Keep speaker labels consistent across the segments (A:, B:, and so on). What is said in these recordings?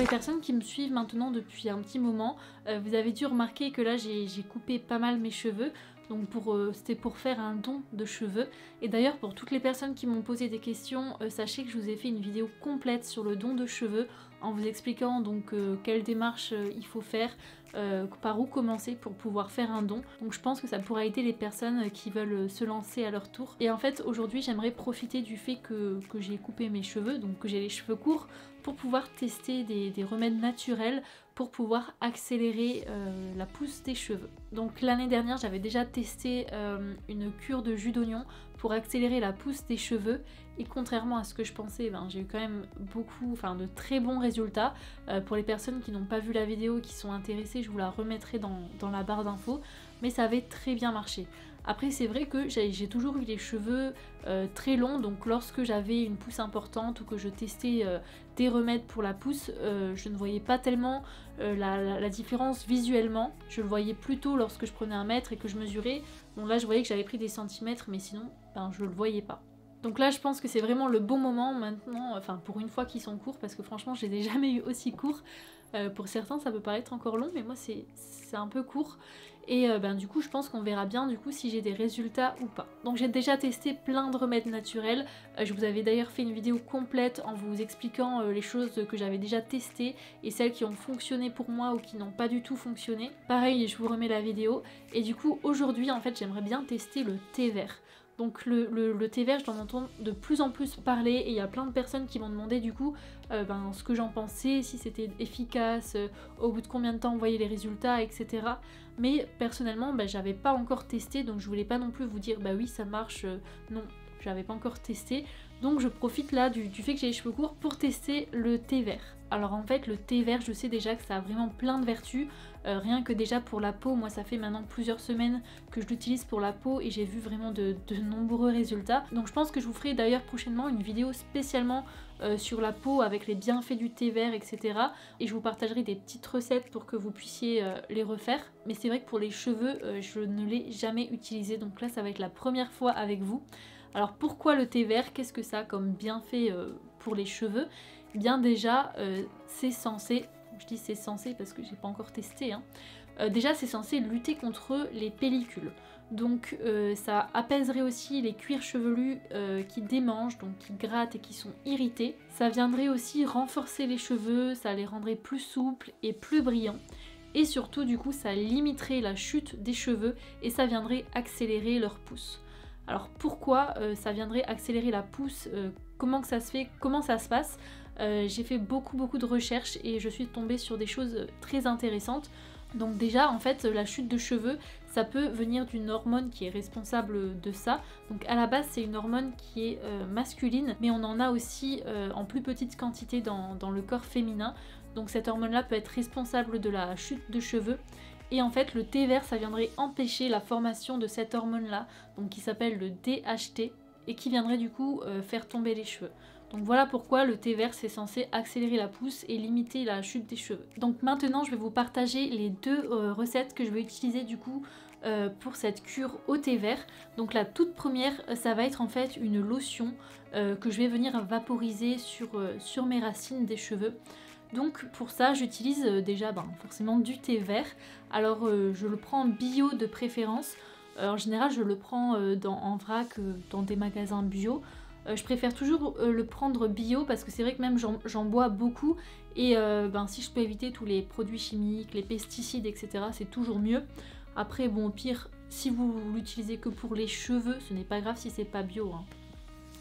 A: les personnes qui me suivent maintenant depuis un petit moment, vous avez dû remarquer que là j'ai coupé pas mal mes cheveux. Donc c'était pour faire un don de cheveux. Et d'ailleurs pour toutes les personnes qui m'ont posé des questions, sachez que je vous ai fait une vidéo complète sur le don de cheveux en vous expliquant donc quelle démarche il faut faire, par où commencer pour pouvoir faire un don. Donc je pense que ça pourra aider les personnes qui veulent se lancer à leur tour. Et en fait aujourd'hui j'aimerais profiter du fait que j'ai coupé mes cheveux, donc que j'ai les cheveux courts, pour pouvoir tester des remèdes naturels pour pouvoir accélérer la pousse des cheveux. Donc l'année dernière j'avais déjà testé une cure de jus d'oignon pour accélérer la pousse des cheveux et contrairement à ce que je pensais, j'ai eu quand même de très bons résultats. Pour les personnes qui n'ont pas vu la vidéo, qui sont intéressées, je vous la remettrai dans la barre d'infos, mais ça avait très bien marché. Après c'est vrai que j'ai toujours eu les cheveux très longs, donc lorsque j'avais une pousse importante ou que je testais des remèdes pour la pousse, je ne voyais pas tellement la différence visuellement. Je le voyais plutôt lorsque je prenais un mètre et que je mesurais. Bon là je voyais que j'avais pris des centimètres, mais sinon je le voyais pas. Donc là je pense que c'est vraiment le bon moment maintenant, pour une fois qu'ils sont courts, parce que franchement je les ai jamais eu aussi courts. Pour certains ça peut paraître encore long, mais moi c'est un peu court. Et du coup je pense qu'on verra bien du coup si j'ai des résultats ou pas. Donc j'ai déjà testé plein de remèdes naturels. Je vous avais d'ailleurs fait une vidéo complète en vous expliquant les choses que j'avais déjà testées et celles qui ont fonctionné pour moi ou qui n'ont pas du tout fonctionné. Pareil, je vous remets la vidéo. Et du coup aujourd'hui en fait j'aimerais bien tester le thé vert. Donc le thé vert, je t'en entends de plus en plus parler et il y a plein de personnes qui m'ont demandé du coup ce que j'en pensais, si c'était efficace, au bout de combien de temps on voyait les résultats, etc. Mais personnellement j'avais pas encore testé, donc je voulais pas non plus vous dire oui ça marche, non, j'avais pas encore testé. Donc je profite là du fait que j'ai les cheveux courts pour tester le thé vert. Alors en fait le thé vert, je sais déjà que ça a vraiment plein de vertus, rien que déjà pour la peau, moi ça fait maintenant plusieurs semaines que je l'utilise pour la peau et j'ai vu vraiment de nombreux résultats. Donc je pense que je vous ferai d'ailleurs prochainement une vidéo spécialement sur la peau avec les bienfaits du thé vert, etc. Et je vous partagerai des petites recettes pour que vous puissiez les refaire. Mais c'est vrai que pour les cheveux, je ne l'ai jamais utilisé, donc là ça va être la première fois avec vous. Alors pourquoi le thé vert? Qu'est-ce que ça a comme bienfait pour les cheveux? Bien déjà, c'est censé, je dis c'est censé parce que j'ai pas encore testé, déjà c'est censé lutter contre les pellicules. Donc ça apaiserait aussi les cuirs chevelus qui démangent, donc qui grattent et qui sont irrités. Ça viendrait aussi renforcer les cheveux, ça les rendrait plus souples et plus brillants. Et surtout du coup ça limiterait la chute des cheveux et ça viendrait accélérer leur pousse. Alors pourquoi ça viendrait accélérer la pousse, comment que ça se fait, comment ça se passe? J'ai fait beaucoup de recherches et je suis tombée sur des choses très intéressantes. Donc déjà en fait la chute de cheveux ça peut venir d'une hormone qui est responsable de ça. Donc à la base c'est une hormone qui est masculine, mais on en a aussi en plus petite quantité dans le corps féminin. Donc cette hormone là peut être responsable de la chute de cheveux. Et en fait le thé vert ça viendrait empêcher la formation de cette hormone là, donc qui s'appelle le DHT, et qui viendrait du coup faire tomber les cheveux. Donc voilà pourquoi le thé vert c'est censé accélérer la pousse et limiter la chute des cheveux. Donc maintenant je vais vous partager les deux recettes que je vais utiliser du coup pour cette cure au thé vert. Donc la toute première ça va être en fait une lotion que je vais venir vaporiser sur mes racines des cheveux. Donc pour ça j'utilise déjà forcément du thé vert. Alors je le prends bio de préférence. En général je le prends en vrac dans des magasins bio. Je préfère toujours le prendre bio parce que c'est vrai que même j'en bois beaucoup et si je peux éviter tous les produits chimiques, les pesticides, etc. c'est toujours mieux. Après bon au pire si vous l'utilisez que pour les cheveux ce n'est pas grave si c'est pas bio.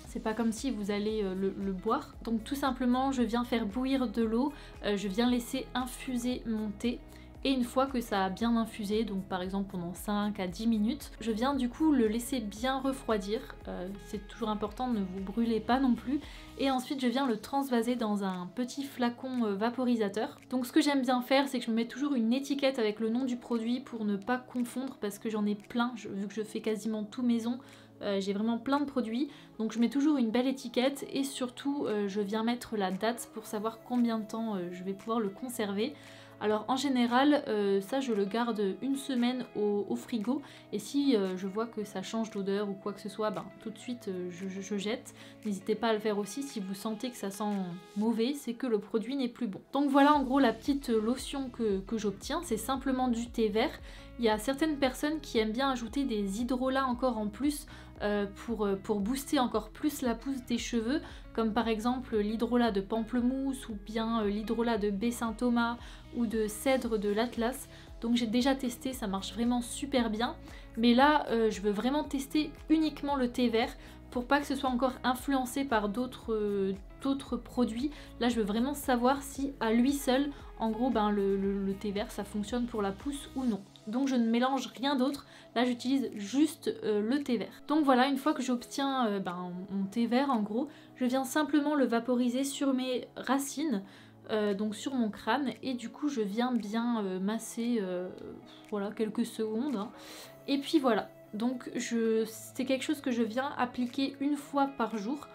A: C'est pas comme si vous allez le boire. Donc tout simplement je viens faire bouillir de l'eau, je viens laisser infuser mon thé. Et une fois que ça a bien infusé, donc par exemple pendant 5 à 10 minutes, je viens du coup le laisser bien refroidir. C'est toujours important, ne vous brûlez pas non plus. Et ensuite je viens le transvaser dans un petit flacon vaporisateur. Donc ce que j'aime bien faire, c'est que je me mets toujours une étiquette avec le nom du produit pour ne pas confondre parce que j'en ai plein, vu que je fais quasiment tout maison. J'ai vraiment plein de produits, donc je mets toujours une belle étiquette et surtout je viens mettre la date pour savoir combien de temps je vais pouvoir le conserver. Alors en général, ça je le garde une semaine au frigo et si je vois que ça change d'odeur ou quoi que ce soit, ben, tout de suite je jette. N'hésitez pas à le faire aussi si vous sentez que ça sent mauvais, c'est que le produit n'est plus bon. Donc voilà en gros la petite lotion que j'obtiens, c'est simplement du thé vert. Il y a certaines personnes qui aiment bien ajouter des hydrolats encore en plus pour booster encore plus la pousse des cheveux, comme par exemple l'hydrolat de pamplemousse ou bien l'hydrolat de baie Saint-Thomas ou de cèdre de l'Atlas. Donc j'ai déjà testé, ça marche vraiment super bien. Mais là, je veux vraiment tester uniquement le thé vert pour pas que ce soit encore influencé par d'autres produits. Là, je veux vraiment savoir si à lui seul, en gros, ben, le thé vert, ça fonctionne pour la pousse ou non. Donc je ne mélange rien d'autre, là j'utilise juste le thé vert. Donc voilà, une fois que j'obtiens mon thé vert en gros, je viens simplement le vaporiser sur mes racines, donc sur mon crâne, et du coup je viens bien masser voilà, quelques secondes. Hein. Et puis voilà, donc c'est quelque chose que je viens appliquer une fois par jour.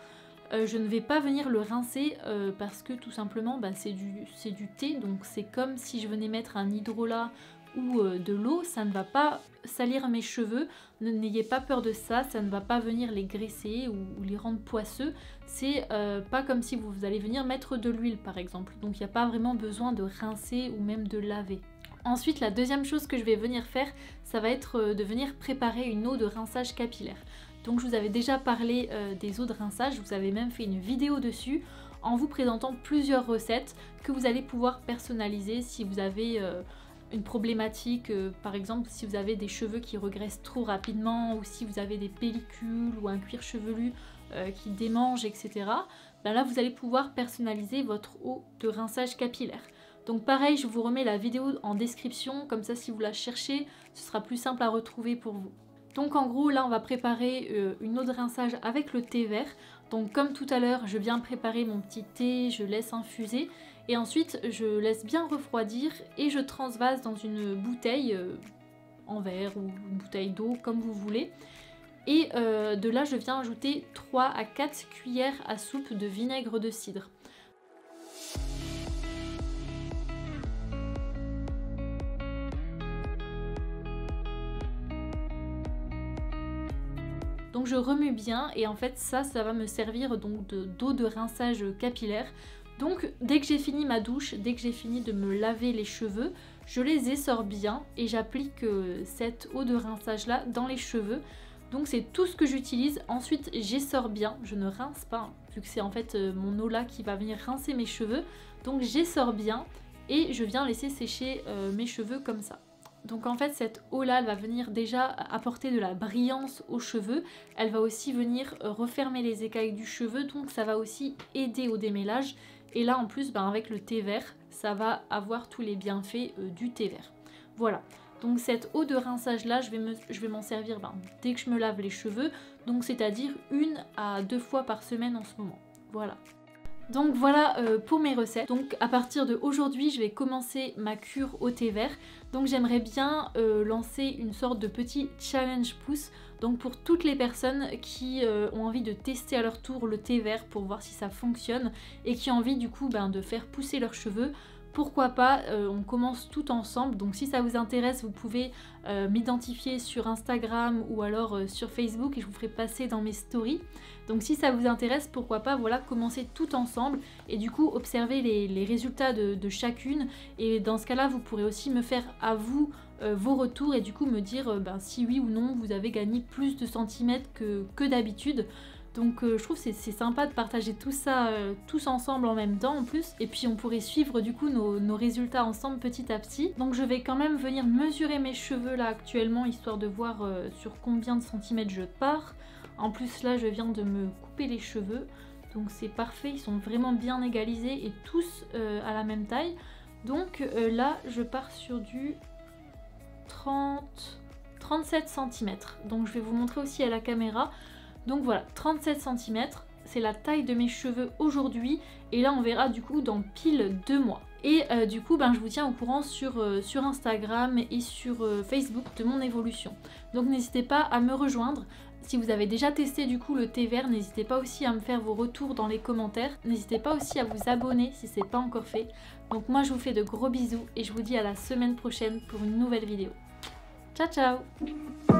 A: Je ne vais pas venir le rincer parce que tout simplement c'est du thé, donc c'est comme si je venais mettre un hydrolat ou de l'eau, ça ne va pas salir mes cheveux, n'ayez pas peur de ça, ça ne va pas venir les graisser ou les rendre poisseux, c'est pas comme si vous allez venir mettre de l'huile par exemple, donc il n'y a pas vraiment besoin de rincer ou même de laver. Ensuite, la deuxième chose que je vais venir faire, ça va être de venir préparer une eau de rinçage capillaire. Donc je vous avais déjà parlé des eaux de rinçage, je vous avais même fait une vidéo dessus en vous présentant plusieurs recettes que vous allez pouvoir personnaliser si vous avez une problématique, par exemple si vous avez des cheveux qui regraissent trop rapidement ou si vous avez des pellicules ou un cuir chevelu qui démange, etc. Ben là vous allez pouvoir personnaliser votre eau de rinçage capillaire. Donc pareil, je vous remets la vidéo en description, comme ça si vous la cherchez, ce sera plus simple à retrouver pour vous. Donc en gros là on va préparer une eau de rinçage avec le thé vert. Donc comme tout à l'heure, je viens préparer mon petit thé, je laisse infuser et ensuite je laisse bien refroidir et je transvase dans une bouteille en verre ou une bouteille d'eau comme vous voulez. Et de là je viens ajouter 3 à 4 cuillères à soupe de vinaigre de cidre. Donc je remue bien et en fait ça va me servir donc d'eau de rinçage capillaire. Donc dès que j'ai fini ma douche, dès que j'ai fini de me laver les cheveux, je les essore bien et j'applique cette eau de rinçage là dans les cheveux. Donc c'est tout ce que j'utilise. Ensuite j'essore bien, je ne rince pas, hein, vu que c'est en fait mon eau là qui va venir rincer mes cheveux. Donc j'essore bien et je viens laisser sécher mes cheveux comme ça. Donc en fait cette eau là elle va venir déjà apporter de la brillance aux cheveux, elle va aussi venir refermer les écailles du cheveu, donc ça va aussi aider au démêlage. Et là en plus avec le thé vert ça va avoir tous les bienfaits du thé vert. Voilà, donc cette eau de rinçage là je vais m'en servir dès que je me lave les cheveux, donc c'est-à-dire 1 à 2 fois par semaine en ce moment. Voilà. Donc voilà pour mes recettes. Donc à partir d'aujourd'hui je vais commencer ma cure au thé vert. Donc j'aimerais bien lancer une sorte de petit challenge pouce. Donc pour toutes les personnes qui ont envie de tester à leur tour le thé vert pour voir si ça fonctionne et qui ont envie du coup de faire pousser leurs cheveux. Pourquoi pas, on commence tout ensemble, donc si ça vous intéresse vous pouvez m'identifier sur Instagram ou alors sur Facebook et je vous ferai passer dans mes stories. Donc si ça vous intéresse, pourquoi pas, voilà, commencer tout ensemble et du coup observer les résultats de chacune. Et dans ce cas là vous pourrez aussi me faire à vous vos retours et du coup me dire si oui ou non vous avez gagné plus de centimètres que d'habitude. Donc je trouve que c'est sympa de partager tout ça tous ensemble en même temps en plus. Et puis on pourrait suivre du coup nos résultats ensemble petit à petit. Donc je vais quand même venir mesurer mes cheveux là actuellement histoire de voir sur combien de centimètres je pars. En plus là je viens de me couper les cheveux. Donc c'est parfait, ils sont vraiment bien égalisés et tous à la même taille. Donc là je pars sur du 37 cm. Donc je vais vous montrer aussi à la caméra. Donc voilà, 37 cm, c'est la taille de mes cheveux aujourd'hui. Et là on verra du coup dans pile 2 mois. Et du coup je vous tiens au courant sur Instagram et sur Facebook de mon évolution. Donc n'hésitez pas à me rejoindre. Si vous avez déjà testé du coup le thé vert, n'hésitez pas aussi à me faire vos retours dans les commentaires. N'hésitez pas aussi à vous abonner si ce n'est pas encore fait. Donc moi je vous fais de gros bisous et je vous dis à la semaine prochaine pour une nouvelle vidéo. Ciao ciao!